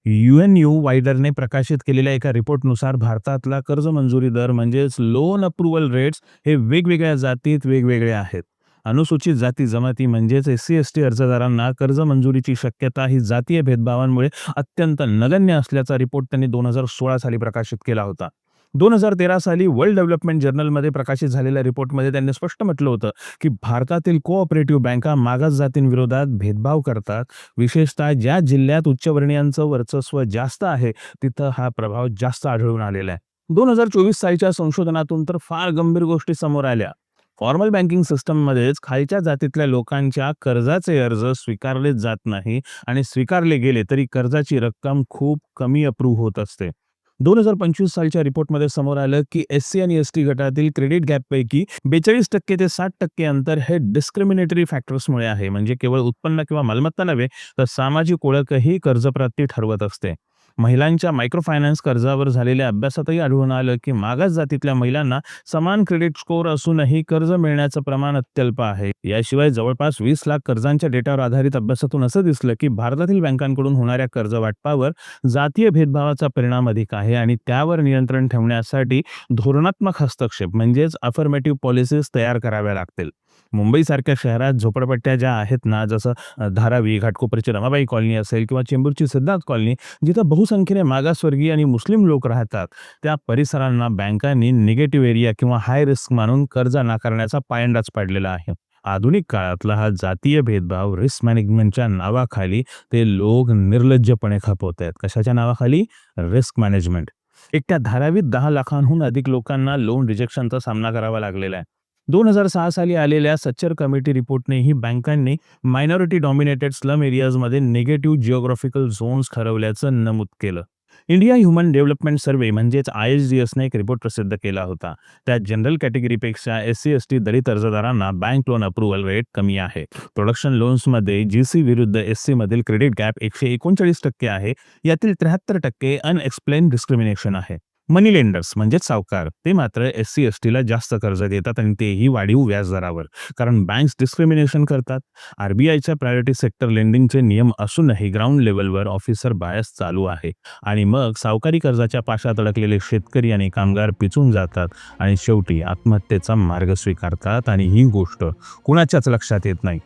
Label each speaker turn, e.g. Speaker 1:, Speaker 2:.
Speaker 1: युएनयू वायडरने प्रकाशित केलेल्या एका रिपोर्टनुसार भारतातला कर्ज मंजुरी दर म्हणजेच लोन अप्रूव्हल रेट्स हे वेगवेगळ्या जातीत वेगवेगळे आहेत. अनुसूचित जाती जमाती म्हणजेच SC ST अर्जदारांना कर्ज मंजुरीची शक्यता ही जातीय भेदभावांमुळे अत्यंत नगण्य असल्याचा रिपोर्ट त्यांनी 2016 साली प्रकाशित केला होता. 2013 साली वर्ल्ड डेव्हलपमेंट जर्नलमध्ये प्रकाशित झालेल्या रिपोर्टमध्ये त्यांनी स्पष्ट म्हटलं होतं की भारतातील कोऑपरेटिव्ह बँका मागास जातींविरोधात भेदभाव करतात. विशेषतः ज्या जिल्ह्यात उच्चवर्णीयांचं वर्चस्व जास्त आहे तिथं हा प्रभाव जास्त आढळून आलेला आहे. 2024 सालच्या संशोधनातून तर फार गंभीर गोष्टी समोर आल्या. फॉर्मल बँकिंग सिस्टममध्येच खालच्या जातीतल्या लोकांच्या कर्जाचे अर्ज स्वीकारलेच जात नाही आणि स्वीकारले गेले तरी कर्जाची रक्कम खूप कमी अप्रूव्ह होत असते. 2025 सालच्या रिपोर्टमध्ये समोर आलं की SC आणि ST गटातील क्रेडिट गॅपपैकी 42% ते 60% अंतर हे डिस्क्रिमिनेटरी फॅक्टर्समुळे आहे. म्हणजे केवळ उत्पन्न किंवा मालमत्ता नव्हे तर सामाजिक ओळखही कर्जप्राप्ती ठरवत असते. महिलांच्या मायक्रो फायनान्स कर्जावर झालेल्या अभ्यासातही आढळून आलं की मागास जातीतल्या महिलांना समान क्रेडिट स्कोअर असूनही कर्ज मिळण्याचं प्रमाण अत्यल्प आहे. याशिवाय जवळपास 20 लाख कर्जांच्या डेटावर आधारित अभ्यासातून असं दिसलं की भारतातील बँकांकडून होणाऱ्या कर्ज वाटपावर जातीय भेदभावाचा परिणाम अधिक आहे आणि त्यावर नियंत्रण ठेवण्यासाठी धोरणात्मक हस्तक्षेप म्हणजेच अफर्मेटिव्ह पॉलिसीज तयार कराव्या लागतील. मुंबईसारख्या शहरात झोपडपट्ट्या ज्या आहेत ना, जसं धारावी, घाटकोपरची रमाबाई कॉलनी असेल किंवा चेंबूरची सिद्धार्थ कॉलनी, जिथं बहुसंख्येने मागासवर्गीय आणि मुस्लिम लोक राहतात, त्या परिसरांना बँकांनी निगेटिव्ह एरिया किंवा हाय रिस्क मानून कर्ज नाकारण्याचा पायंडाच पाडलेला आहे. आधुनिक काळातला हा जातीय भेदभाव रिस्क मॅनेजमेंटच्या नावाखाली ते लोक निर्लज्जपणे खपवत आहेत. कशाच्या नावाखाली? Risk management. एकट्या धारावीत 10 लाखांहून अधिक लोकांना लोन रिजेक्शनचा सामना करावा लागलेला आहे. 2006 साली आलेल्या सच्चर कमिटी रिपोर्टनेही बँकांनी मायनॉरिटी डॉमिनेटेड स्लम एरियाजमध्ये निगेटिव्ह जिओग्राफिकल झोन्स ठरवल्याचं नमूद केलं. इंडिया ह्युमन डेव्हलपमेंट सर्व्हे म्हणजेच ISDSने एक रिपोर्ट प्रसिद्ध केला होता. त्यात जनरल कॅटेगरीपेक्षा SC ST दलित अर्जदारांना बँक लोन अप्रूव्हल रेट कमी आहे. प्रोडक्शन लोन्समध्ये GC विरुद्ध SC मधील क्रेडिट गॅप 139% आहे. यातील 73% अनएक्सप्लेन डिस्क्रिमिनेशन आहे. मनी लेंडर्स म्हणजेच सावकार ते मात्र SC ST ला जास्त कर्ज देतात आणि तेही वाढीव व्याजदरावर, कारण बँक्स डिस्क्रिमिनेशन करतात. RBIच्या प्रायोरिटी सेक्टर लेंडिंगचे नियम असूनही ग्राउंड लेवलवर ऑफिसर बायस चालू आहे आणि मग सावकारी कर्जाच्या पाशात अडकलेले शेतकरी आणि कामगार पिचून जातात आणि शेवटी आत्महत्येचा मार्ग स्वीकारतात आणि ही गोष्ट कुणाच्याच लक्षात येत नाही.